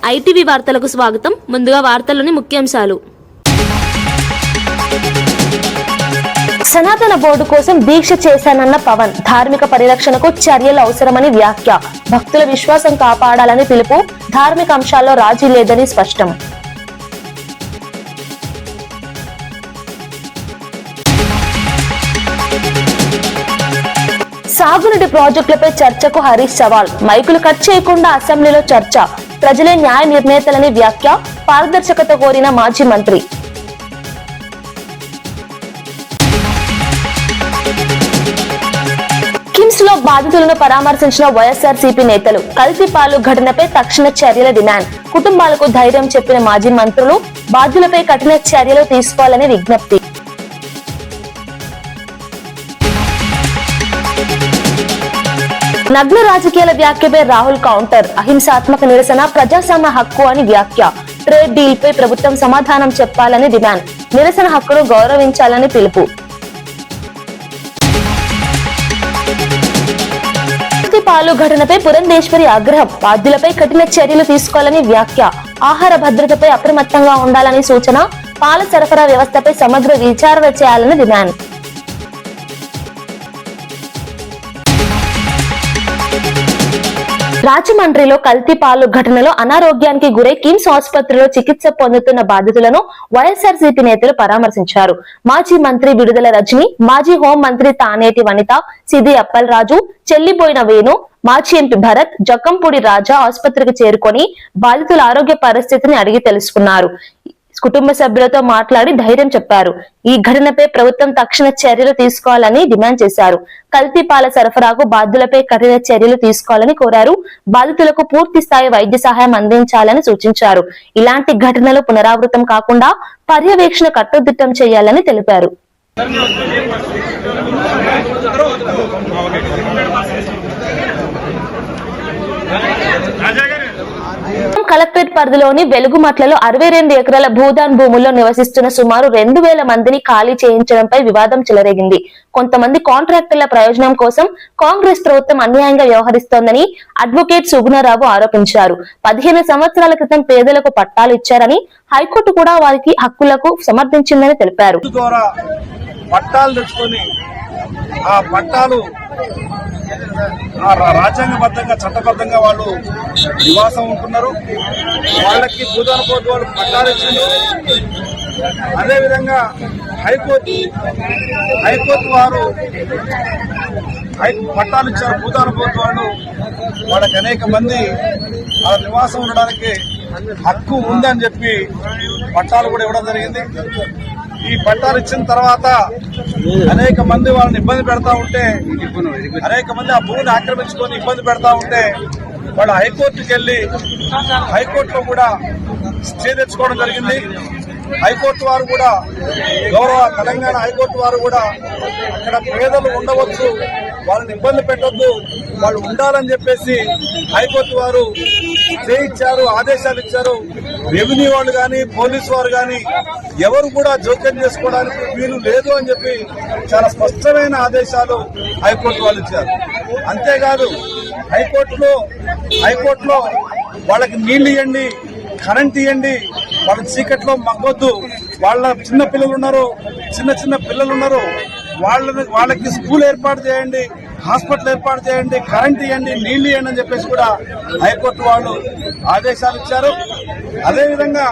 ITV వార్తలకు స్వాగతం. ముందుగా వార్తల్లోని ముఖ్యాంశాలు. సనాతన బోర్డు కోసం దీక్ష చేశానన్న పవన్, ధార్మిక పరిరక్షణకు చర్యలు అవసరమని వ్యాఖ్య. భక్తుల విశ్వాసం కాపాడాలని పిలుపు, ధార్మిక అంశాల్లో రాజీ లేదని స్పష్టం. సాగునీటి ప్రాజెక్టులపై చర్చకు హరీష్ సవాల్, మైకులు కట్ చేయకుండా అసెంబ్లీలో చర్చ, ప్రజలే న్యాయ నిర్ణేతలని వ్యాఖ్య, పారదర్శకత కోరిన మాజీ మంత్రి. కిమ్స్ లో బాధితులను పరామర్శించిన వైఎస్ఆర్సీపీ నేతలు, కల్తీపాలు ఘటనపై తక్షణ చర్యల డిమాండ్, కుటుంబాలకు ధైర్యం చెప్పిన మాజీ మంత్రులు, బాధ్యులపై కఠిన చర్యలు తీసుకోవాలని విజ్ఞప్తి. నగ్న రాజకీయాల వ్యాఖ్యపై రాహుల్ కౌంటర్, అహింసాత్మక నిరసన ప్రజాస్వామ్య హక్కు అని వ్యాఖ్య, ట్రేడ్ డీల్ పై ప్రభుత్వం సమాధానం చెప్పాలని డిమాండ్, నిరసన హక్కును గౌరవించాలని పిలుపు. పాలు ఘటనపై పురంధేశ్వరి ఆగ్రహం, బాధ్యులపై కఠిన చర్యలు తీసుకోవాలని వ్యాఖ్య, ఆహార భద్రతపై అప్రమత్తంగా ఉండాలని సూచన, పాల సరఫరా వ్యవస్థపై సమగ్ర విచారణ చేయాలని డిమాండ్. రాజమండ్రిలో కల్తీపాలు ఘటనలో అనారోగ్యానికి గురై కిమ్స్ ఆసుపత్రిలో చికిత్స పొందుతున్న బాధితులను వైఎస్ఆర్సీపీ నేతలు పరామర్శించారు. మాజీ మంత్రి విడుదల రజని, మాజీ హోం మంత్రి తానేటి వనిత, సిది అప్పలరాజు, చెల్లిపోయిన వేణు, మాజీ ఎంపీ భరత్, జక్కంపూడి రాజా ఆసుపత్రికి చేరుకొని బాధితుల ఆరోగ్య పరిస్థితిని అడిగి తెలుసుకున్నారు. కుటుంబ సభ్యులతో మాట్లాడి ధైర్యం చెప్పారు. ఈ ఘటనపై ప్రభుత్వం తక్షణ చర్యలు తీసుకోవాలని డిమాండ్ చేశారు. కల్తీ పాల సరఫరాకు బాధ్యులపై కఠిన చర్యలు తీసుకోవాలని కోరారు. బాధితులకు పూర్తి స్థాయి వైద్య సహాయం అందించాలని సూచించారు. ఇలాంటి ఘటనలు పునరావృతం కాకుండా పర్యవేక్షణ కట్టుదిట్టం చేయాలని తెలిపారు. కలెక్టరేట్ పరిధిలోని వెలుగుమట్లలో 62 ఎకరాల భూదాన్ భూముల్లో నివసిస్తున్న సుమారు 2000 మందిని ఖాళీ చేయించడంపై వివాదం చెలరేగింది. కొంతమంది కాంట్రాక్టర్ల ప్రయోజనం కోసం కాంగ్రెస్ ప్రభుత్వం అన్యాయంగా వ్యవహరిస్తోందని అడ్వకేట్ సుగుణరావు ఆరోపించారు. 15 సంవత్సరాల క్రితం పేదలకు పట్టాలు ఇచ్చారని, హైకోర్టు కూడా వారికి హక్కులకు సమర్థించిందని తెలిపారు. ఆ పట్టాలు రాజ్యాంగబద్ధంగా చట్టబద్ధంగా వాళ్ళు నివాసం ఉంటున్నారు. వాళ్ళకి భూదాన బోర్డు వాళ్ళు పట్టాలు ఇచ్చింది. అదేవిధంగా హైకోర్టు వారు పట్టాలు ఇచ్చారు. భూదాన బోర్డు వాళ్ళు వాళ్ళకి అనేక మంది వాళ్ళ నివాసం ఉండడానికి హక్కు ఉందని చెప్పి పట్టాలు కూడా ఇవ్వడం జరిగింది. ఈ పట్టాలు ఇచ్చిన తర్వాత అనేక మంది వాళ్ళని ఇబ్బంది పెడతా ఉంటే, అనేక మంది ఆ భూమిని ఆక్రమించుకొని ఇబ్బంది పెడతా ఉంటే వాళ్ళు హైకోర్టుకి వెళ్లి హైకోర్టులో కూడా స్టే తెచ్చుకోవడం జరిగింది. హైకోర్టు వారు కూడా, గౌరవ తెలంగాణ హైకోర్టు వారు కూడా అక్కడ పేదలు ఉండవచ్చు, వాళ్ళని ఇబ్బంది పెట్టొద్దు, వాళ్ళు ఉండాలని చెప్పేసి హైకోర్టు వారు స్టే ఇచ్చారు, ఆదేశాలు ఇచ్చారు. రెవెన్యూ వాళ్ళు కానీ, పోలీసు వారు కానీ ఎవరు కూడా జోక్యం చేసుకోవడానికి వీలు లేదు అని చెప్పి చాలా స్పష్టమైన ఆదేశాలు హైకోర్టు వాళ్ళు ఇచ్చారు. అంతేకాదు హైకోర్టులో వాళ్ళకి నీళ్లు ఇవ్వండి, కరెంట్ ఇవ్వండి, వాళ్ళ చీకట్లో మగ్గొద్దు, వాళ్ళ చిన్న పిల్లలు ఉన్నారు, వాళ్ళకి స్కూల్ ఏర్పాటు చేయండి, హాస్పిటల్ ఏర్పాటు చేయండి, కరెంట్ ఇవ్వండి, నీళ్లు ఇవ్వండి అని చెప్పేసి కూడా హైకోర్టు వాళ్ళు ఆదేశాలు ఇచ్చారు. అదేవిధంగా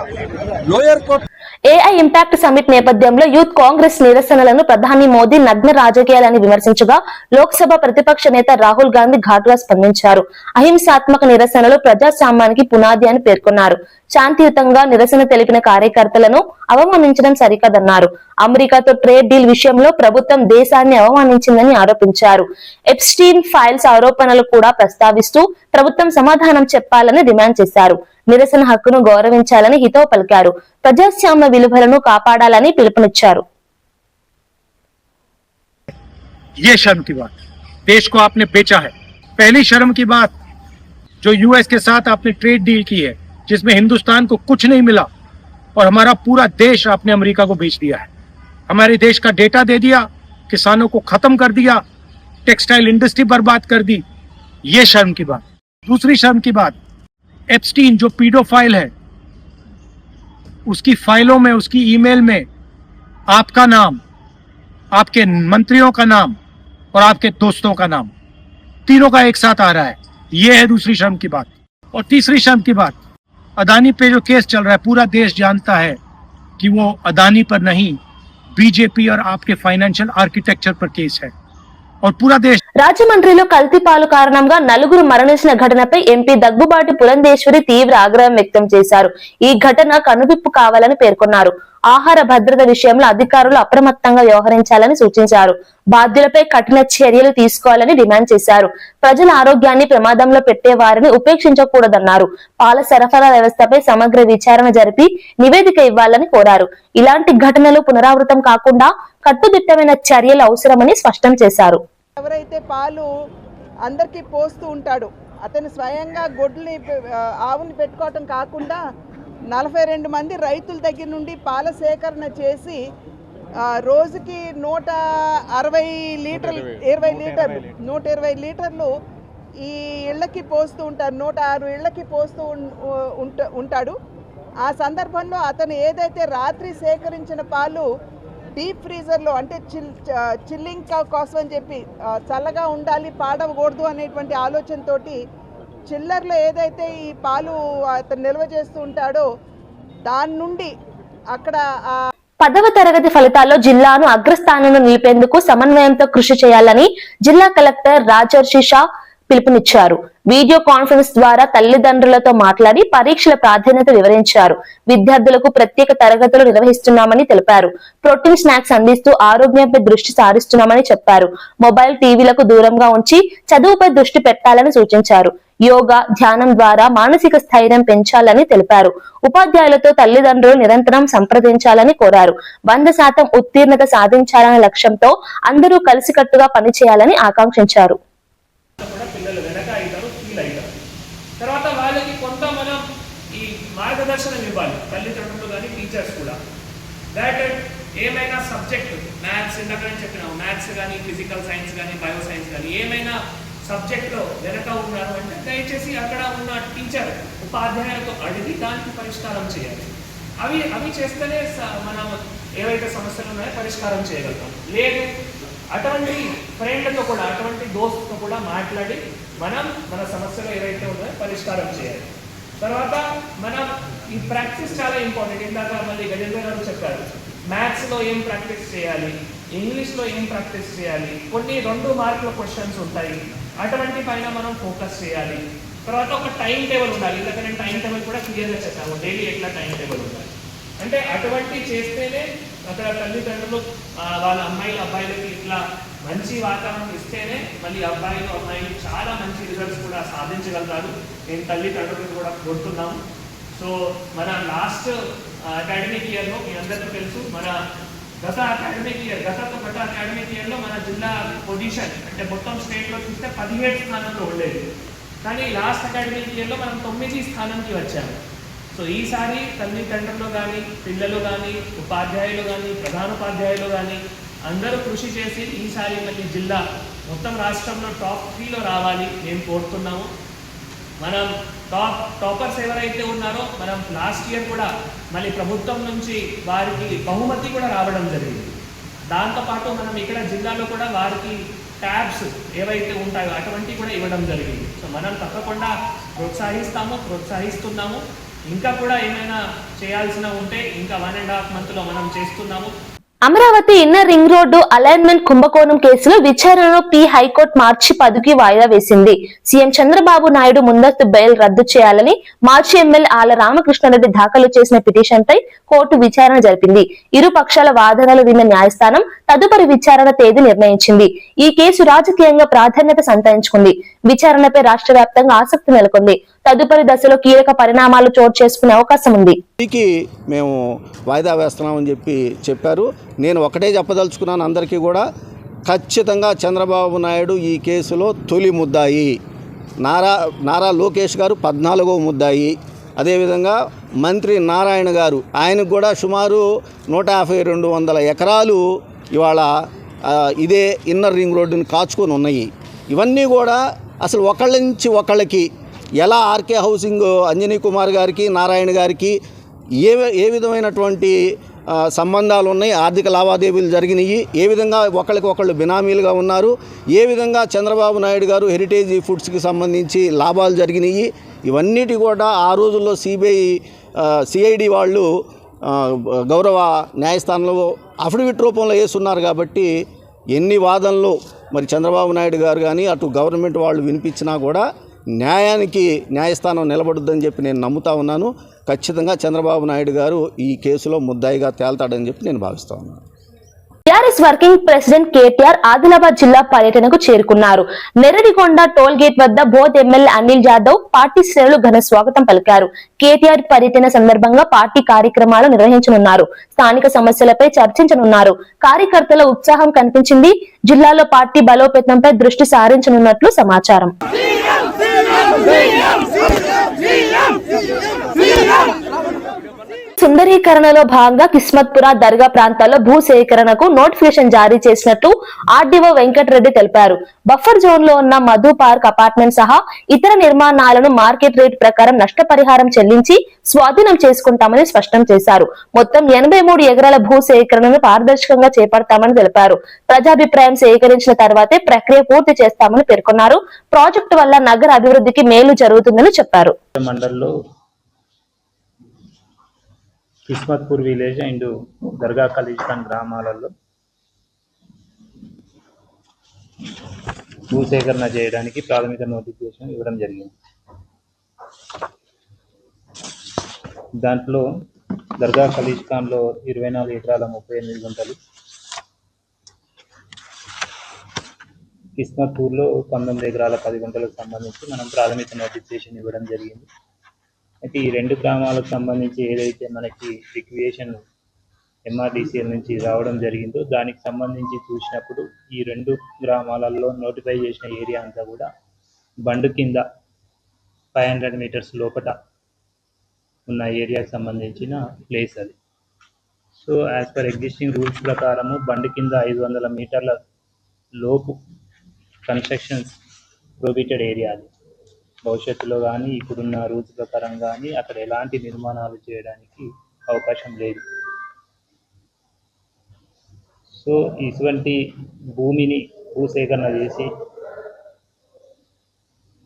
lower court AI impact summit నేపథ్యంలో యూత్ కాంగ్రెస్ నిరసనలను ప్రధాని మోదీ నగ్న రాజకీయాలని విమర్శించగా లోక్సభ ప్రతిపక్ష నేత రాహుల్ గాంధీ ఘాటుగా స్పందించారు. అహింసాత్మక నిరసనలు ప్రజాస్వామ్యానికి పునాది అని పేర్కొన్నారు. శాంతియుతంగా నిరసన తెలిపిన కార్యకర్తలను అవమానించడం సరికాదన్నారు. అమెరికాతో ట్రేడ్ డీల్ విషయంలో ప్రభుత్వం దేశాన్ని అవమానించిందని ఆరోపించారు. ఎప్స్టీన్ ఫైల్స్ ఆరోపణలు కూడా ప్రస్తావిస్తూ ప్రభుత్వం సమాధానం చెప్పాలని డిమాండ్ చేశారు. నిరసన హక్కును గౌరవించాలని హితవు పలికారు. ప్రజాస్వామ్య విలువలను కాపాడాలని పిలుపునిచ్చారు. ये शर्म की बात, देश को आपने बेचा है. पहली शर्म की बात जो यूएस के साथ आपने ट्रेड डील की है, जिसमें हिंदुस्तान को कुछ नहीं मिला और हमारा पूरा देश आपने अमेरिका को बेच दिया है. हमारे देश का डेटा दे दिया, किसानों को खत्म कर दिया, टेक्सटाइल इंडस्ट्री बर्बाद कर दी. ये शर्म की बात. दूसरी शर्म की बात, एप्स्टीन जो पीडोफाइल है, उसकी फाइलों में, उसकी ईमेल में आपका नाम, आपके मंत्रियों का नाम और आपके दोस्तों का नाम, तीनों का एक साथ आ रहा है। ये है दूसरी शर्म की बात। और तीसरी शर्म की बात, अदानी पे जो केस चल रहा है, पूरा देश जानता है कि वो अदानी पर नहीं, बीजेपी और आपके फाइनेंशियल आर्किटेक्चर पर केस है और पूरा देश। రాజమండ్రిలో కల్తీ పాలు కారణంగా నలుగురు మరణించిన ఘటనపై ఎంపీ దగ్గుబాటి పురంధేశ్వరి తీవ్ర ఆగ్రహం వ్యక్తం చేశారు. ఈ ఘటన కనువిప్పు కావాలని పేర్కొన్నారు. ఆహార భద్రత విషయంలో అధికారులు అప్రమత్తంగా వ్యవహరించాలని సూచించారు. బాధ్యులపై కఠిన చర్యలు తీసుకోవాలని డిమాండ్ చేశారు. ప్రజల ఆరోగ్యాన్ని ప్రమాదంలో పెట్టే వారిని ఉపేక్షించకూడదన్నారు. పాల సరఫరా వ్యవస్థపై సమగ్ర విచారణ జరిపి నివేదిక ఇవ్వాలని కోరారు. ఇలాంటి ఘటనలు పునరావృతం కాకుండా కట్టుదిట్టమైన చర్యలు అవసరమని స్పష్టం చేశారు. ఎవరైతే పాలు అందరికీ పోస్తూ ఉంటాడు, అతను స్వయంగా గొడ్లని ఆవుని పెట్టుకోవటం కాకుండా 42 మంది రైతుల దగ్గర నుండి పాల సేకరణ చేసి రోజుకి 120 లీటర్లు ఈ ఇళ్ళకి పోస్తూ ఉంటారు. 106 ఇళ్ళకి పోస్తూ ఉంటాడు. ఆ సందర్భంలో అతను ఏదైతే రాత్రి సేకరించిన పాలు డీప్ ఫ్రీజర్లో, అంటే చిల్లింగ్ కోసం అని చెప్పి చల్లగా ఉండాలి, పాడవకూడదు అనేటువంటి ఆలోచనతోటి చిల్లర్లో ఏదైతే ఈ పాలు అతను నిల్వ చేస్తూ ఉంటాడో దాని నుండి అక్కడ 10వ తరగతి ఫలితాల్లో జిల్లాను అగ్రస్థానంలో నిలిపేందుకు సమన్వయంతో కృషి చేయాలని జిల్లా కలెక్టర్ రాజర్షి షా పిలుపునిచ్చారు. వీడియో కాన్ఫరెన్స్ ద్వారా తల్లిదండ్రులతో మాట్లాడి పరీక్షల ప్రాధాన్యత వివరించారు. విద్యార్థులకు ప్రత్యేక తరగతులు నిర్వహిస్తున్నామని తెలిపారు. ప్రోటీన్ స్నాక్స్ అందిస్తూ ఆరోగ్యంపై దృష్టి సారిస్తున్నామని చెప్పారు. మొబైల్ టీవీలకు దూరంగా ఉంచి చదువుపై దృష్టి పెట్టాలని సూచించారు. యోగా, ధ్యానం ద్వారా మానసిక స్థైర్యం పెంచాలని తెలిపారు. ఉపాధ్యాయులతో తల్లిదండ్రులు నిరంతరం సంప్రదించాలని కోరారు. 100% ఉత్తీర్ణత సాధించాలనే లక్ష్యంతో అందరూ కలిసికట్టుగా పనిచేయాలని ఆకాంక్షించారు. తర్వాత వాళ్ళకి కొంత మనం ఈ మార్గదర్శనం ఇవ్వాలి, తల్లిదండ్రులు కానీ టీచర్స్ కూడా. దాట్ ఏమైనా సబ్జెక్ట్, మ్యాథ్స్ ఇందాక చెప్పినాము, మ్యాథ్స్ కానీ ఫిజికల్ సైన్స్ కానీ బయో సైన్స్ కానీ ఏమైనా సబ్జెక్ట్లో వెనక ఉన్నారు అంటే దయచేసి అక్కడ ఉన్న టీచర్ ఉపాధ్యాయులతో అడిగి దానికి పరిష్కారం చేయాలి. అవి చేస్తేనే మనం ఏవైతే సమస్యలు ఉన్నాయో పరిష్కారం చేయగలుగుతాం. లేదు అటువంటి ఫ్రెండ్తో కూడా, అటువంటి దోస్తుతో కూడా మాట్లాడి మనం మన సమస్యలు ఏవైతే ఉన్నాయో పరిష్కారం చేయాలి. తర్వాత మనం ఈ ప్రాక్టీస్ చాలా ఇంపార్టెంట్. ఇందాక మళ్ళీ గజేంద్ర గారు చెప్పారు, మ్యాథ్స్లో ఏం ప్రాక్టీస్ చేయాలి, ఇంగ్లీష్లో ఏం ప్రాక్టీస్ చేయాలి, కొన్ని 2 మార్కుల క్వశ్చన్స్ ఉంటాయి, అటువంటి పైన మనం ఫోకస్ చేయాలి. తర్వాత ఒక టైం టేబుల్ ఉండాలి. ఇందాక నేను టైం టేబుల్ కూడా క్లియర్గా చెప్పాము, డైలీ ఎట్లా టైం టేబుల్ ఉండాలి అంటే అటువంటి చేస్తేనే అక్కడ తల్లిదండ్రులు వాళ్ళ అమ్మాయిలు అబ్బాయిలకి ఇట్లా మంచి వాతావరణం ఇస్తేనే మళ్ళీ అబ్బాయిలు అమ్మాయిలు చాలా మంచి రిజల్ట్స్ కూడా సాధించగలుగుతారు. నేను తల్లిదండ్రులను కూడా కోరుతున్నాము. సో మన లాస్ట్ అకాడమిక్ ఇయర్లో మీ అందరికీ తెలుసు, మన గత అకాడమిక్ ఇయర్లో మన జిల్లా పొజిషన్ అంటే మొత్తం స్టేట్లో చూస్తే 17 స్థానంలో ఉండేది. కానీ లాస్ట్ అకాడమిక్ ఇయర్లో మనం 9 స్థానంకి వచ్చాము. సో ఈసారి తల్లిదండ్రులు కానీ, పిల్లలు కానీ, ఉపాధ్యాయులు కానీ, ప్రధానోపాధ్యాయులు కానీ అందరూ కృషి చేసి ఈసారి మళ్ళీ జిల్లా మొత్తం రాష్ట్రంలో టాప్ 3లో రావాలి మేము కోరుతున్నాము. మనం టాపర్స్ ఎవరైతే ఉన్నారో మనం లాస్ట్ ఇయర్ కూడా మళ్ళీ ప్రభుత్వం నుంచి వారికి బహుమతి కూడా రావడం జరిగింది. దాంతోపాటు మనం ఇక్కడ జిల్లాలో కూడా వారికి ట్యాబ్స్ ఏవైతే ఉంటాయో అటువంటివి కూడా ఇవ్వడం జరిగింది. సో మనం తప్పకుండా ప్రోత్సహిస్తున్నాము. ఇంకా కూడా ఏమైనా చేయాల్సిన ఉంటే ఇంకా 1.5 monthలో మనం చేస్తున్నాము. Amaravati inner ring road alignment కుంభకోణం కేసులో విచారణను హైకోర్టు మార్చి 10కి వాయిదా వేసింది. సీఎం చంద్రబాబు నాయుడు ముందస్తు బెయిల్ రద్దు చేయాలని మాజీ ఎమ్మెల్యే ఆళ్ల రామకృష్ణారెడ్డి దాఖలు చేసిన పిటిషన్పై కోర్టు విచారణ జరిపింది. ఇరు పక్షాల వాదనలు విన్న న్యాయస్థానం తదుపరి విచారణ తేదీ నిర్ణయించింది. ఈ కేసు రాజకీయంగా ప్రాధాన్యత సంతరించుకుంది. విచారణపై రాష్ట్ర వ్యాప్తంగా ఆసక్తి నెలకొంది. తదుపరి దశలో కీలక పరిణామాలు చోటు చేసుకునే అవకాశం ఉంది. మేము వాయిదా వేస్తున్నామని చెప్పారు. నేను ఒకటే చెప్పదలుచుకున్నాను అందరికీ కూడా, ఖచ్చితంగా చంద్రబాబు నాయుడు ఈ కేసులో తొలి ముద్దాయి, నారా లోకేష్ గారు 14వ ముద్దాయి, అదేవిధంగా మంత్రి నారాయణ గారు, ఆయనకు కూడా సుమారు 150-200 ఎకరాలు ఇవాళ ఇదే ఇన్నర్ రింగ్ రోడ్డుని కాచుకొని ఉన్నాయి. ఇవన్నీ కూడా అసలు ఒకళ్ళ నుంచి ఒకళ్ళకి ఎలా ఆర్కే హౌసింగ్ అంజనీ కుమార్ గారికి నారాయణ గారికి ఏ విధమైనటువంటి సంబంధాలు ఉన్నాయి, ఆర్థిక లావాదేవీలు జరిగినాయి, ఏ విధంగా ఒకళ్ళకొకళ్ళు బినామీలుగా ఉన్నారు, ఏ విధంగా చంద్రబాబు నాయుడు గారు హెరిటేజ్ ఫుడ్స్కి సంబంధించి లాభాలు జరిగినాయి, ఇవన్నిటి కూడా ఆ రోజుల్లో సిఐడి వాళ్ళు గౌరవ న్యాయస్థానంలో అఫిడవిట్ రూపంలో వేస్తున్నారు. కాబట్టి ఎన్ని వాదనలు మరి చంద్రబాబు నాయుడు గారు కానీ అటు గవర్నమెంట్ వాళ్ళు వినిపించినా కూడా న్యాయస్థానం నిలబడుద్దని చెప్పి నేను నమ్ముతా ఉన్నాను. ఖచ్చితంగా చంద్రబాబు నాయుడు గారు ఈ కేసులో ముద్దాయిగా తేల్తాడని చెప్పి నేను భావిస్తా ఉన్నాను. TRS working president KTR Adilabad జిల్లా పర్యటనకు చేరుకున్నారు. నెరడిగొండ టోల్ గేట్ వద్ద బోధ్ ఎమ్మెల్యే అనిల్ జాదవ్ పార్టీ శ్రేణులు ఘన స్వాగతం పలికారు. కేటీఆర్ పర్యటన సందర్భంగా పార్టీ కార్యక్రమాలు నిర్వహించనున్నారు. స్థానిక సమస్యలపై చర్చించనున్నారు. కార్యకర్తల ఉత్సాహం కనిపించింది. జిల్లాలో పార్టీ బలోపేతంపై దృష్టి సారించనున్నట్లు సమాచారం. సుందరీకరణలో భాగంగా కిస్మత్పుర దర్గా ప్రాంతాల్లో భూ సేకరణకు నోటిఫికేషన్ జారీ చేసినట్లు ఆర్డీఓ వెంకటరెడ్డి తెలిపారు. బఫర్ జోన్ లో ఉన్న మధు పార్క్ అపార్ట్మెంట్ సహా ఇతర నిర్మాణాలను మార్కెట్ రేట్ ప్రకారం నష్టపరిహారం చెల్లించి స్వాధీనం చేసుకుంటామని స్పష్టం చేశారు. మొత్తం 83 ఎకరాల భూ సేకరణను పారదర్శకంగా చేపడతామని తెలిపారు. ప్రజాభిప్రాయం సేకరించిన తర్వాతే ప్రక్రియ పూర్తి చేస్తామని పేర్కొన్నారు. ప్రాజెక్టు వల్ల నగర అభివృద్ధికి మేలు జరుగుతుందని చెప్పారు. కిస్మత్పూర్ విలేజ్ అండ్ దర్గా ఖలీజ్ఖాన్ గ్రామాలలో భూసేకరణ చేయడానికి ప్రాథమిక నోటిఫికేషన్ ఇవ్వడం జరిగింది. దాంట్లో దర్గా ఖలీజ్ఖాన్లో 24 ఎకరాల 38 గుంటలు, కిస్మత్పూర్లో 19 ఎకరాల 10 గుంటలకు సంబంధించి మనం ప్రాథమిక నోటిఫికేషన్ ఇవ్వడం జరిగింది. అయితే ఈ రెండు గ్రామాలకు సంబంధించి ఏదైతే మనకి రిక్రియేషన్ ఎంఆర్డీసీఎల్ నుంచి రావడం జరిగిందో దానికి సంబంధించి చూసినప్పుడు ఈ రెండు గ్రామాలలో నోటిఫై చేసిన ఏరియా అంతా కూడా బండు కింద 500 మీటర్స్ లోపల ఉన్న ఏరియాకి సంబంధించిన ప్లేస్ అది. So as per existing rules ప్రకారము బండు కింద 500 మీటర్ల లోపు కన్స్ట్రక్షన్స్ ప్రొహిబిటెడ్ ఏరియా అది. భవిష్యత్తులో కానీ ఇప్పుడున్న రూల్స్ ప్రకారం కానీ అక్కడ ఎలాంటి నిర్మాణాలు చేయడానికి అవకాశం లేదు. సో ఇటువంటి భూమిని భూసేకరణ చేసి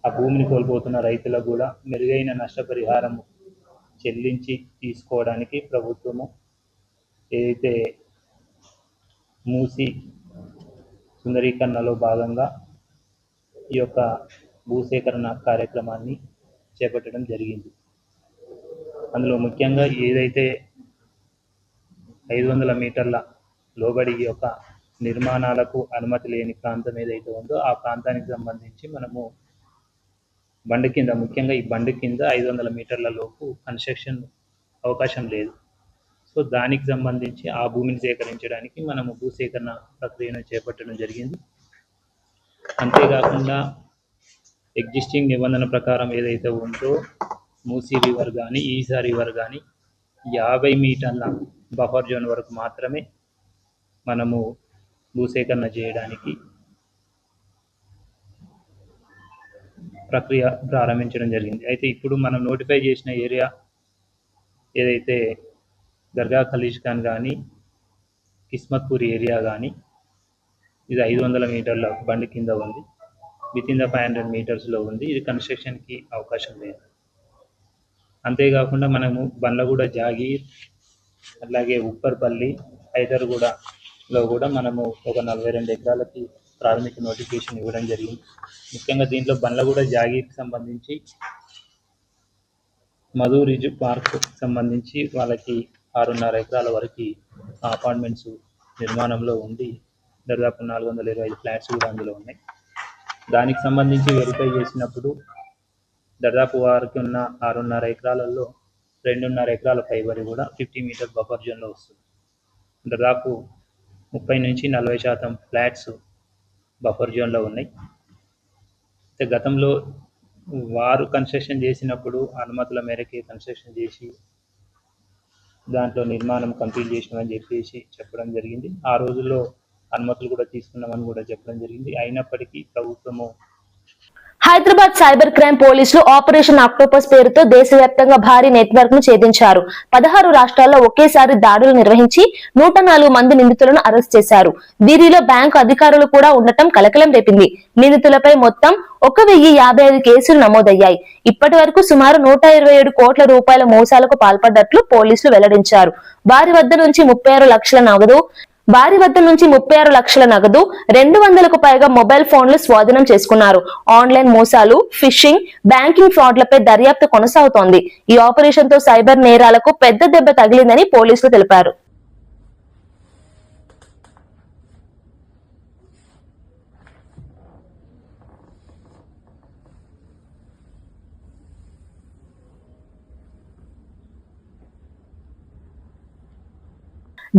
ఆ భూమిని కోల్పోతున్న రైతులకు కూడా మెరుగైన నష్టపరిహారం చెల్లించి తీసుకోవడానికి ప్రభుత్వము ఏదైతే మూసి సుందరీకరణలో భాగంగా ఈ యొక్క భూసేకరణ కార్యక్రమాన్ని చేపట్టడం జరిగింది. అందులో ముఖ్యంగా ఏదైతే 500 మీటర్ల లోబడి యొక్క నిర్మాణాలకు అనుమతి లేని ప్రాంతం ఏదైతే ఉందో ఆ ప్రాంతానికి సంబంధించి మనము బండి కింద, ముఖ్యంగా ఈ బండి కింద 500 మీటర్ల లోపు కన్స్ట్రక్షన్ అవకాశం లేదు. సో దానికి సంబంధించి ఆ భూమిని సేకరించడానికి మనము భూసేకరణ ప్రక్రియను చేపట్టడం జరిగింది. అంతేకాకుండా ఎగ్జిస్టింగ్ నిబంధన ప్రకారం ఏదైతే ఉందో మూసీ రివర్ కానీ ఈసా రివర్ కానీ 50 మీటర్ల బఫర్ జోన్ వరకు మాత్రమే మనము భూసేకరణ చేయడానికి ప్రక్రియ ప్రారంభించడం జరిగింది. అయితే ఇప్పుడు మనం నోటిఫై చేసిన ఏరియా ఏదైతే దర్గా ఖలీజ్ఖాన్ కానీ కిస్మత్పూర్ ఏరియా కానీ ఇది 500 మీటర్ల బండి కింద ఉంది, విత్ ఇన్ ద 500 మీటర్స్లో ఉంది. ఇది కన్స్ట్రక్షన్కి అవకాశం లేదు. అంతేకాకుండా మనము బండ్లగూడ జాగీర్ అలాగే ఉప్పర్పల్లి హైదర్గూడలో కూడా మనము ఒక 42 ఎకరాలకి ప్రాథమిక నోటిఫికేషన్ ఇవ్వడం జరిగింది. ముఖ్యంగా దీంట్లో బండ్లగూడ జాగీర్కి సంబంధించి మధు రిజ్ పార్క్ సంబంధించి వాళ్ళకి 6.5 ఎకరాల వరకు అపార్ట్మెంట్స్ నిర్మాణంలో ఉండి దాదాపు 425 ఫ్లాట్స్ కూడా అందులో ఉన్నాయి. దానికి సంబంధించి వెరిఫై చేసినప్పుడు దాదాపు వారికి ఉన్న 6.5 ఎకరాలలో 2.5 ఎకరాల పైబడి కూడా 50 మీటర్ బఫర్ జోన్లో వస్తుంది. దాదాపు 30 నుంచి 40% ఫ్లాట్స్ బఫర్ జోన్లో ఉన్నాయి. గతంలో వారు కన్స్ట్రక్షన్ చేసినప్పుడు అనుమతుల మేరకే కన్స్ట్రక్షన్ చేసి దాంట్లో నిర్మాణం కంప్లీట్ చేసినామని చెప్పేసి చెప్పడం జరిగింది. ఆ రోజుల్లో అనుమతులు కూడా తీసుకున్నామని కూడా చెప్పడం జరిగింది. అయినప్పటికీ ప్రభుత్వము హైదరాబాద్ సైబర్ క్రైమ్ పోలీసులు ఆపరేషన్ ఆక్టోపస్ పేరుతో దేశవ్యాప్తంగా భారీ నెట్వర్క్ ను ఛేదించారు. 16 రాష్ట్రాల్లో ఒకేసారి దాడులు నిర్వహించి 104 మంది నిందితులను అరెస్ట్ చేశారు. వీరిలో బ్యాంకు అధికారులు కూడా ఉండటం కలకలం రేపింది. నిందితులపై మొత్తం 1055 కేసులు నమోదయ్యాయి. ఇప్పటి వరకు సుమారు 127 కోట్ల రూపాయల మోసాలకు పాల్పడ్డట్లు పోలీసులు వెల్లడించారు. వారి వద్ద నుంచి 36 లక్షల నగదు 200కు పైగా మొబైల్ ఫోన్లు స్వాధీనం చేసుకున్నారు. ఆన్లైన్ మోసాలు, ఫిషింగ్, బ్యాంకింగ్ ఫ్రాడ్లపై దర్యాప్తు కొనసాగుతోంది. ఈ ఆపరేషన్ తో సైబర్ నేరాలకు పెద్ద దెబ్బ తగిలిందని పోలీసులు తెలిపారు.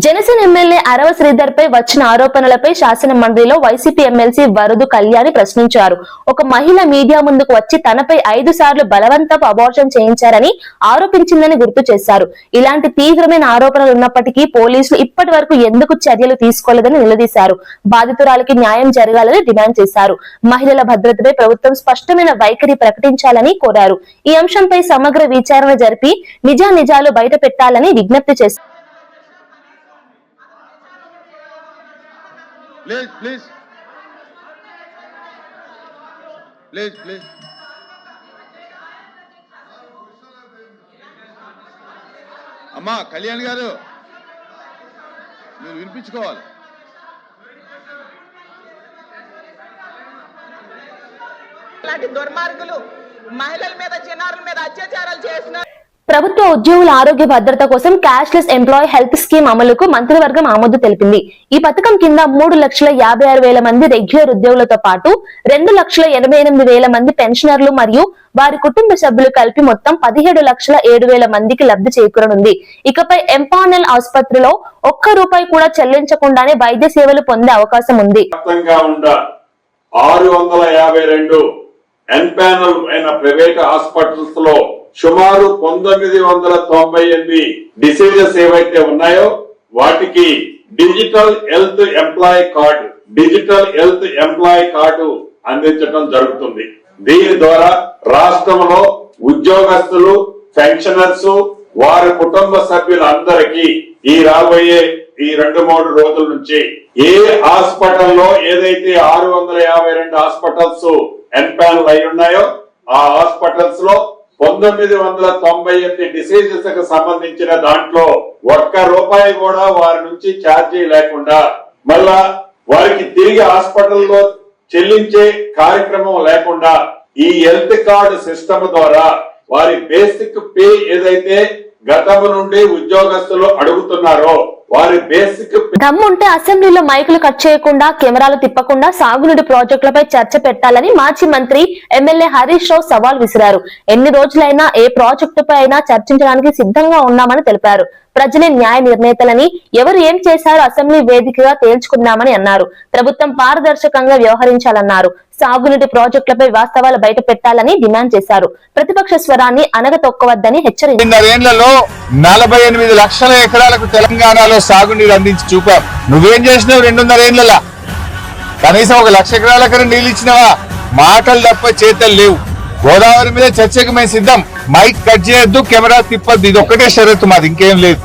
జనసేన ఎమ్మెల్యే అరవ శ్రీధర్ పై వచ్చిన ఆరోపణలపై శాసన మండలిలో వైసీపీ ఎమ్మెల్సీ వరదు కళ్యాణి ప్రశ్నించారు. ఒక మహిళ మీడియా ముందుకు వచ్చి తనపై 5 సార్లు బలవంతపు అబార్షన్ చేయించారని ఆరోపించిందని గుర్తు చేశారు. ఇలాంటి తీవ్రమైన ఆరోపణలు ఉన్నప్పటికీ పోలీసులు ఇప్పటి వరకు ఎందుకు చర్యలు తీసుకోలేదని నిలదీశారు. బాధితురాలికి న్యాయం జరగాలని డిమాండ్ చేశారు. మహిళల భద్రతపై ప్రభుత్వం స్పష్టమైన వైఖరి ప్రకటించాలని కోరారు. ఈ అంశంపై సమగ్ర విచారణ జరిపి నిజానిజాలు బయట పెట్టాలని విజ్ఞప్తి చేశారు. Please. అమ్మా కళ్యాణ్ గారు మీరు వినిపించుకోవాలి. ఇలాంటి దుర్మార్గులు మహిళల మీద, చిన్నారుల మీద అత్యాచారాలు చేస్తున్నారు. ప్రభుత్వ ఉద్యోగుల ఆరోగ్య భద్రత కోసం క్యాష్లెస్ ఎంప్లాయీ హెల్త్ స్కీమ్ అమలుకు మంత్రివర్గం ఆమోదం తెలిపింది. ఈ పథకం కింద 3,56,000 మంది రెగ్యులర్ ఉద్యోగులతో పాటు 2,88,000 మంది పెన్షనర్లు మరియు వారి కుటుంబ సభ్యులు కలిపి మొత్తం 17,07,000 మందికి లబ్ధి చేకూరనుంది. ఇకపై ఎంపానల్ ఆసుపత్రిలో ₹1 కూడా చెల్లించకుండానే వైద్య సేవలు పొందే అవకాశం ఉంది. 652 ఎంపానల్ అయిన ప్రైవేట్ హాస్పిటల్స్ లో సుమారు 1998 డిసీజెస్ ఏవైతే ఉన్నాయో వాటికి డిజిటల్ హెల్త్ ఎంప్లాయీ కార్డు అందించడం జరుగుతుంది. దీని ద్వారా రాష్ట్రంలో ఉద్యోగస్తులు, పెన్షనర్స్, వారి కుటుంబ సభ్యులందరికీ ఈ రాబోయే ఈ 2-3 రోజుల నుంచి ఏ హాస్పిటల్లో ఏదైతే 652 హాస్పిటల్స్ ఎంపానల్ అయి ఉన్నాయో ఆ హాస్పిటల్స్ లో 1998 డిసీజెస్ కు సంబంధించిన దాంట్లో ₹1 కూడా వారి నుంచి ఛార్జీ లేకుండా, మళ్ళా వారికి తిరిగి హాస్పిటల్లో చెల్లించే కార్యక్రమం లేకుండా ఈ హెల్త్ కార్డు సిస్టమ్ ద్వారా వారి బేసిక్ పే ఏదైతే గతం నుండి ఉద్యోగస్తులు అడుగుతున్నారో వారి బేసిక్ దమ్ముంటే అసెంబ్లీలో మైకులు కట్ చేయకుండా, కెమెరాలు తిప్పకుండా సాగునీటి ప్రాజెక్టులపై చర్చ పెట్టాలని మాజీ మంత్రి ఎమ్మెల్యే హరీష్ రావు సవాల్ విసిరారు. ఎన్ని రోజులైనా ఏ ప్రాజెక్టుపై అయినా చర్చించడానికి సిద్ధంగా ఉన్నామని తెలిపారు. ప్రజలే న్యాయ నిర్ణేతలని, ఎవరు ఏం చేశారో అసెంబ్లీ వేదికగా తేల్చుకుందామని అన్నారు. ప్రభుత్వం పారదర్శకంగా వ్యవహరించాలన్నారు. సాగునీటి ప్రాజెక్టులపై వాస్తవాలు బయట పెట్టాలని డిమాండ్ చేశారు. ప్రతిపక్ష స్వరాన్ని అనగతొక్కవద్దని హెచ్చరించారు. 48 లక్షల ఎకరాలకు తెలంగాణలో సాగునీరు అందించి చూపాం. నువ్వేం చేసినావు 2.5 ఏళ్లలో? కనీసం 1 లక్ష ఎకరాలకు నీళ్ళు ఇచ్చినావా? మాటలు తప్ప చేతలు లేవు. గోదావరి మీద చర్చకు మేము సిద్ధం. మైక్ కట్ చేయొద్దు, కెమెరా తిప్పొద్దు, ఇది ఒక్కటే షరతు మాది, ఇంకేం లేదు.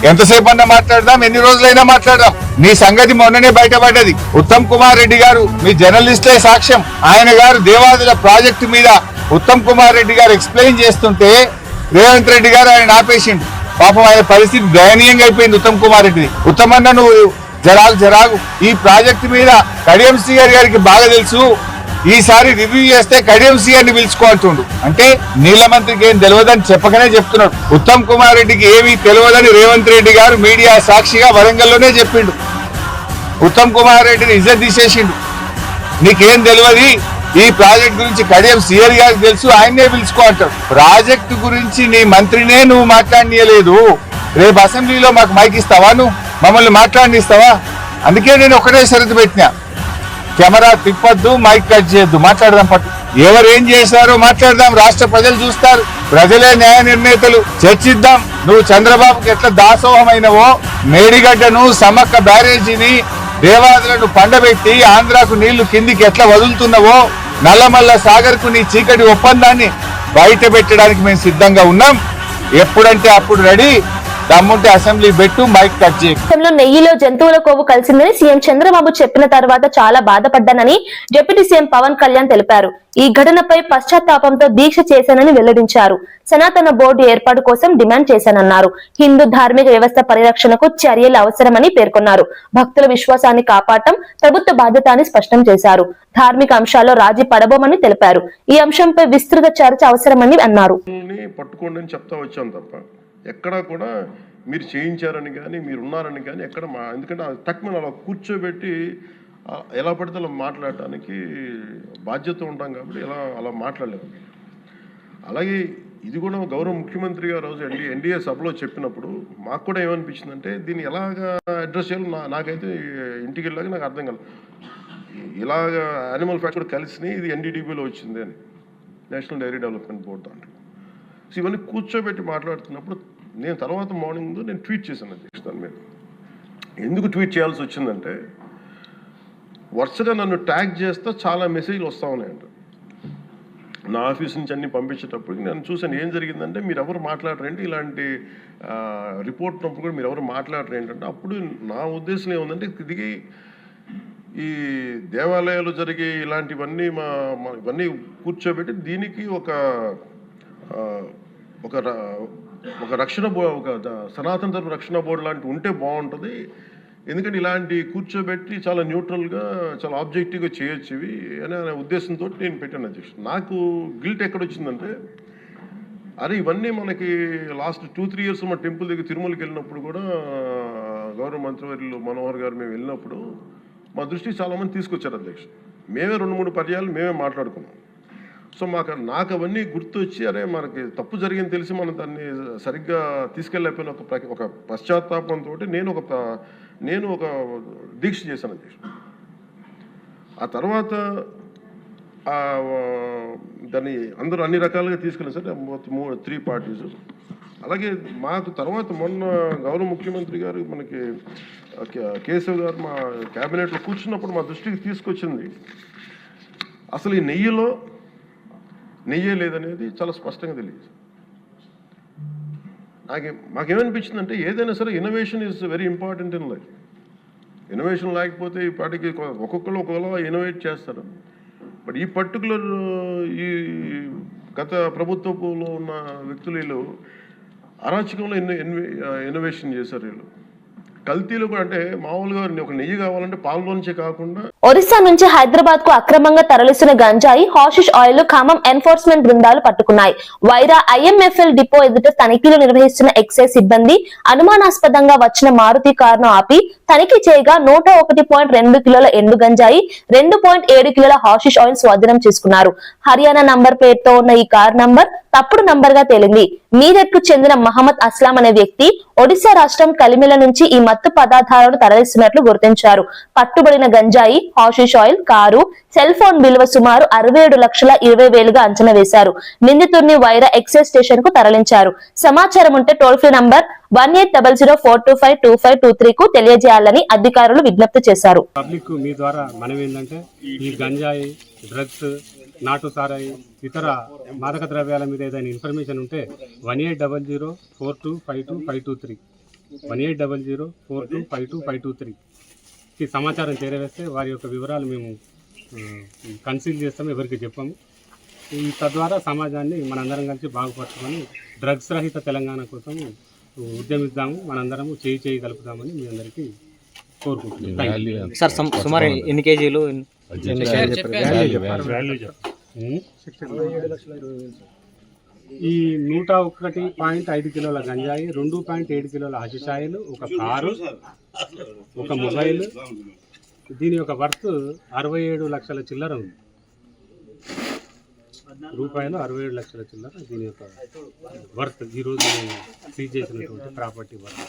ఎంతసేపు అన్నా మాట్లాడదాం, ఎన్ని రోజులైనా మాట్లాడదాం. నీ సంగతి మొన్ననే బయటపడ్డది. ఉత్తమ్ కుమార్ రెడ్డి గారు మీ జర్నలిస్టే సాక్ష్యం. ఆయన గారు దేవాదుల ప్రాజెక్టు మీద ఉత్తమ్ కుమార్ రెడ్డి గారు ఎక్స్ప్లెయిన్ చేస్తుంటే రేవంత్ రెడ్డి గారు ఆయన ఆపేసిండు. పాపం ఆయన పరిస్థితి దయనీయంగా అయిపోయింది ఉత్తమ్ కుమార్ రెడ్డిది. ఉత్తమ్ అన్న నువ్వు జరాగు, ఈ ప్రాజెక్టు మీద కడియం శ్రీహరి గారికి బాగా తెలుసు, ఈసారి రివ్యూ చేస్తే కడియం శ్రీహరిని పిలుచుకోవాల్సిండు. అంటే నీళ్ల మంత్రికి ఏం తెలియదని చెప్పకనే చెప్తున్నాడు. ఉత్తమ్ కుమార్ రెడ్డికి ఏమీ తెలియదని రేవంత్ రెడ్డి గారు మీడియా సాక్షిగా వరంగల్లోనే చెప్పిండు. ఉత్తమ్ కుమార్ రెడ్డిని ఇజ్జత్ తీసేసిండు. నీకేం తెలియదు, ఈ ప్రాజెక్ట్ గురించి కడియం శ్రీహరి గారికి తెలుసు, ఆయన్నే పిలుచుకో అంటాడు. ప్రాజెక్టు గురించి నీ మంత్రినే నువ్వు మాట్లాడనీయలేదు. రేపు అసెంబ్లీలో మాకు మైక్ ఇస్తావా? నువ్వు మమ్మల్ని మాట్లాడనిస్తావా? అందుకే నేను ఒకటే షరతు పెట్టినా, కెమెరా తిప్పొద్దు, మైక్ కట్ చేయొద్దు, మాట్లాడదాం. పట్టు ఎవరు ఏం చేశారో మాట్లాడదాం. రాష్ట్ర ప్రజలు చూస్తారు, ప్రజలే న్యాయ నిర్ణేతలు. చర్చిద్దాం. నువ్వు చంద్రబాబుకి ఎట్లా దాసోహమైనవో, మేడిగడ్డను, సమ్మక్క బ్యారేజీని, దేవాదులను పండబెట్టి ఆంధ్రాకు నీళ్లు కిందికి ఎట్లా వదులుతున్నావో, నల్లమల్ల సాగర్ కు నీ చీకటి ఒప్పందాన్ని బయట పెట్టడానికి మేము సిద్ధంగా ఉన్నాం. ఎప్పుడంటే అప్పుడు రెడీ. దమ్ముంటే అసెంబ్లీ పెట్టు, మైక్ కట్ చేయి. నెయ్యిలో జంతువుల కొవ్వు కలిసిందని సీఎం చంద్రబాబు చెప్పిన తర్వాత చాలా బాధపడ్డానని డిప్యూటీ సీఎం పవన్ కళ్యాణ్ తెలిపారు. ఈ ఘటనపై పశ్చాత్తాపంతో దీక్ష చేశానని వెల్లడించారు. సనాతన బోర్డు ఏర్పాటు కోసం డిమాండ్ చేశానన్నారు. హిందూ ధార్మిక వ్యవస్థ పరిరక్షణకు చర్యలు అవసరమని పేర్కొన్నారు. భక్తుల విశ్వాసాన్ని కాపాడటం ప్రభుత్వ బాధ్యత అని స్పష్టం చేశారు. ధార్మిక అంశాల్లో రాజీ పడబోమని తెలిపారు. ఈ అంశంపై విస్తృత చర్చ అవసరమని అన్నారు. పట్టుకోండి అని చెప్తా వచ్చాం తప్ప ఎక్కడా కూడా మీరు చేయించారని కానీ మీరు ఉన్నారని కానీ ఎక్కడ ఎందుకంటే తక్కువ అలా కూర్చోబెట్టి ఎలా పడితే అలా మాట్లాడటానికి బాధ్యత ఉంటాం కాబట్టి అలా మాట్లాడలేము. అలాగే ఇది కూడా గౌరవ ముఖ్యమంత్రి గారు రోజు ఎన్డీఏ సభలో చెప్పినప్పుడు మాకు కూడా ఏమనిపించిందంటే దీన్ని ఎలాగా అడ్రస్ చేయాలో నాకైతే ఇంటికి వెళ్ళాక నాకు అర్థం కాలేదు. ఇలాగ యానిమల్ ఫ్యాక్ట్ కూడా కలిసి ఇది ఎన్డీడీబీలో వచ్చింది అని, నేషనల్ డైరీ డెవలప్మెంట్ బోర్డు దాంట్లో. సో ఇవన్నీ కూర్చోబెట్టి మాట్లాడుతున్నప్పుడు నేను తర్వాత మార్నింగ్ నేను ట్వీట్ చేశాను అధ్యక్ష. దాని మీద ఎందుకు ట్వీట్ చేయాల్సి వచ్చిందంటే వరుసగా నన్ను ట్యాగ్ చేస్తే చాలా మెసేజ్లు వస్తూ ఉన్నాయంట. నా ఆఫీస్ నుంచి అన్ని పంపించేటప్పటికి నేను చూసాను ఏం జరిగిందంటే మీరు ఎవరు మాట్లాడరేంటి, ఇలాంటి రిపోర్ట్ ఉన్నప్పుడు కూడా మీరు ఎవరు మాట్లాడరు ఏంటంటే, అప్పుడు నా ఉద్దేశం ఏముందంటే దిగి ఈ దేవాలయాలు జరిగే ఇలాంటివన్నీ ఇవన్నీ కూర్చోబెట్టి దీనికి ఒక రక్షణ ఒక సనాతన ధర్మ రక్షణ బోర్డు లాంటి ఉంటే బాగుంటుంది. ఎందుకంటే ఇలాంటి కూర్చోబెట్టి చాలా న్యూట్రల్గా చాలా ఆబ్జెక్టివ్గా చేయొచ్చు ఇవి అనే ఉద్దేశంతో నేను పెట్టాను అధ్యక్ష. నాకు గిల్ట్ ఎక్కడొచ్చిందంటే అరే ఇవన్నీ మనకి లాస్ట్ 2-3 ఇయర్స్ మా టెంపుల్ దగ్గర తిరుమలకి వెళ్ళినప్పుడు కూడా గౌరవ మంత్రివర్యులు మనోహర్ గారు మేము వెళ్ళినప్పుడు మా దృష్టికి చాలామంది తీసుకొచ్చారు అధ్యక్ష. మేమే 2-3 పర్యాలు మేమే మాట్లాడుకున్నాం. సో నాకు అవన్నీ గుర్తొచ్చి అరే మనకి తప్పు జరిగింది తెలిసి మనం దాన్ని సరిగ్గా తీసుకెళ్ళకపోయిన ఒక పశ్చాత్తాపంతో నేను ఒక దీక్ష చేశాను అధ్యక్ష. ఆ తర్వాత దాన్ని అందరూ అన్ని రకాలుగా తీసుకెళ్ళారు సార్, 3 పార్టీస్. అలాగే మాకు తర్వాత మొన్న గౌరవ ముఖ్యమంత్రి గారు మనకి కేశవ్ గారు మా క్యాబినెట్లో కూర్చున్నప్పుడు మా దృష్టికి తీసుకొచ్చింది అసలు ఈ నెయ్యే లేదనేది చాలా స్పష్టంగా తెలియదు. మాకేమనిపించిందంటే ఏదైనా సరే innovation is very important in life. Innovation లేకపోతే ఈ పాటికి ఒక్కొక్కరు ఒక్కొక్కలా ఇన్నోవేట్ చేస్తారు. బట్ ఈ పర్టికులర్ ఈ గత ప్రభుత్వంలో ఉన్న వ్యక్తులు వీళ్ళు అరాచకంలో ఇన్నోవేషన్ చేశారు. వీళ్ళు కల్తీలు కూడా అంటే మామూలుగా ఒక నెయ్యి కావాలంటే పాలలోంచే కాకుండా ఒరిస్సా నుంచి హైదరాబాద్ కు అక్రమంగా తరలిస్తున్న గంజాయి, హాషిష్ ఆయిల్ ఖమ్మం ఎన్ఫోర్స్మెంట్ బృందాలు పట్టుకున్నాయి. వైరా IMFL డిపో ఎదుట తనిఖీలు నిర్వహిస్తున్న ఎక్సైజ్ సిబ్బంది అనుమానాస్పదంగా వచ్చిన మారుతి కారును ఆపి తనిఖీ చేయగా 101.2 కిలోల ఎండు గంజాయి, 2.7 కిలోల హాషిష్ ఆయిల్ స్వాధీనం చేసుకున్నారు. హర్యానా నంబర్ పేరుతో ఉన్న ఈ కార్ నంబర్ తప్పుడు నంబర్ గా తేలింది. మీరట్ కు చెందిన మహమ్మద్ అస్లాం అనే వ్యక్తి ఒడిశా రాష్ట్రం కలిమిల నుంచి ఈ మత్తు పదార్థాలను తరలిస్తున్నట్లు గుర్తించారు. పట్టుబడిన గంజాయి, hashish oil, car, cell phone విలువ సుమారు 67,20,000గా అంచనా వేశారు. నిందితుడిని వైరా ఎక్సైజ్ స్టేషన్ కు తరలించారు. సమాచారం ఉంటే టోల్ ఫ్రీ నంబర్ 1800-425-2523 కు తెలియజేయాలని అధికారులు విజ్ఞప్తి చేశారు. పబ్లిక్ మీ ద్వారా మనం ఏంటంటే ఈ గంజాయి, డ్రగ్స్, నాటు సారాయి, ఇతర మాదక ద్రవ్యాల మీద ఏదైనా ఇన్ఫర్మేషన్ ఉంటే 1800-425-2523 1800-425-2523కి సమాచారం చేరవేస్తే వారి యొక్క వివరాలు మేము కన్సీల్ చేస్తాము, ఎవరికి చెప్పాము. తద్వారా సమాజాన్ని మనందరం కలిసి బాగుపరచుకొని డ్రగ్స్ రహిత తెలంగాణ కోసం ఉద్యమిద్దాము, మనందరము చేయి కలుపుదామని మీ అందరికీ కోరుకుంటున్నాం. సార్ సుమారు ఎన్ని కేజీలు? ఈ 101.5 కిలోల గంజాయి, 2.7 కిలోల హషిష్ ఆయిల్, ఒక కారు, ఒక మొబైల్, దీని యొక్క వర్త్ 67 లక్షల చిల్లర ఉంది. రూపాయలు 67 లక్షల చిల్లర దీని యొక్క వర్త్, ఈరోజు సీజ్ చేసినటువంటి ప్రాపర్టీ వర్త్.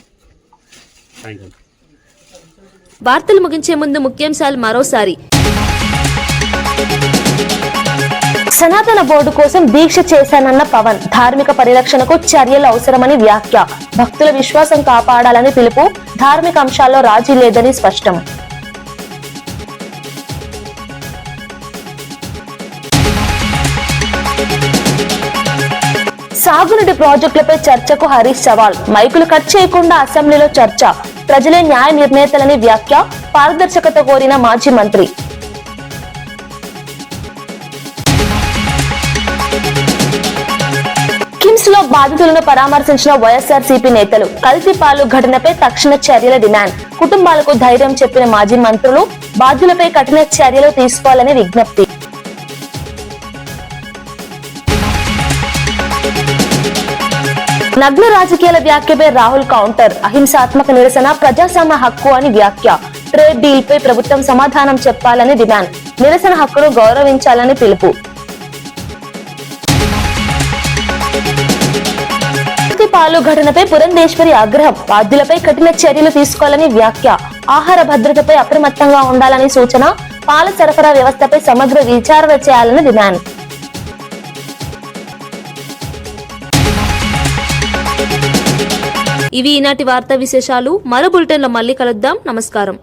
Thank you. వార్తలు ముగించే ముందు ముఖ్యాంశాలు మరోసారి. సనాతన బోర్డు కోసం దీక్ష చేశానన్న పవన్, ధార్మిక పరిరక్షణకు చర్యలు అవసరమని వ్యాఖ్య. భక్తుల విశ్వాసం కాపాడాలని పిలుపు, ధార్మిక అంశాల్లో రాజీ లేదని స్పష్టం. సాగునీటి ప్రాజెక్టులపై చర్చకు హరీష్ సవాల్. మైకులు కట్ చేయకుండా అసెంబ్లీలో చర్చ. ప్రజలే న్యాయ నిర్ణేతలని వ్యాఖ్య. పారదర్శకత కోరిన మాజీ మంత్రి. కిమ్స్ లో బాధితులను పరామర్శించిన వైఎస్ఆర్సీపీ నేతలు. కల్తీ పాలు ఘటనపై తక్షణ చర్యల డిమాండ్. కుటుంబాలకు ధైర్యం చెప్పిన మాజీ మంత్రులు. బాధ్యులపై కఠిన చర్యలు తీసుకోవాలని విజ్ఞప్తి. నగ్న రాజకీయాల వ్యాఖ్యపై రాహుల్ కౌంటర్. అహింసాత్మక నిరసన ప్రజాస్వామ్య హక్కు అని వ్యాఖ్య. ట్రేడ్ డీల్ పై ప్రభుత్వం సమాధానం చెప్పాలని డిమాండ్. నిరసన హక్కును గౌరవించాలని పిలుపు. పాలు ఘటనపై పురంధేశ్వరి ఆగ్రహం. బాధ్యులపై కఠిన చర్యలు తీసుకోవాలని వ్యాఖ్య. ఆహార భద్రతపై అప్రమత్తంగా ఉండాలని సూచన. పాల సరఫరా వ్యవస్థపై సమగ్ర విచారణ చేయాలని డిమాండ్. ఇవి ఈనాటి వార్తా విశేషాలు. మరో బులెటిన్లో మళ్ళీ కలుద్దాం. నమస్కారం.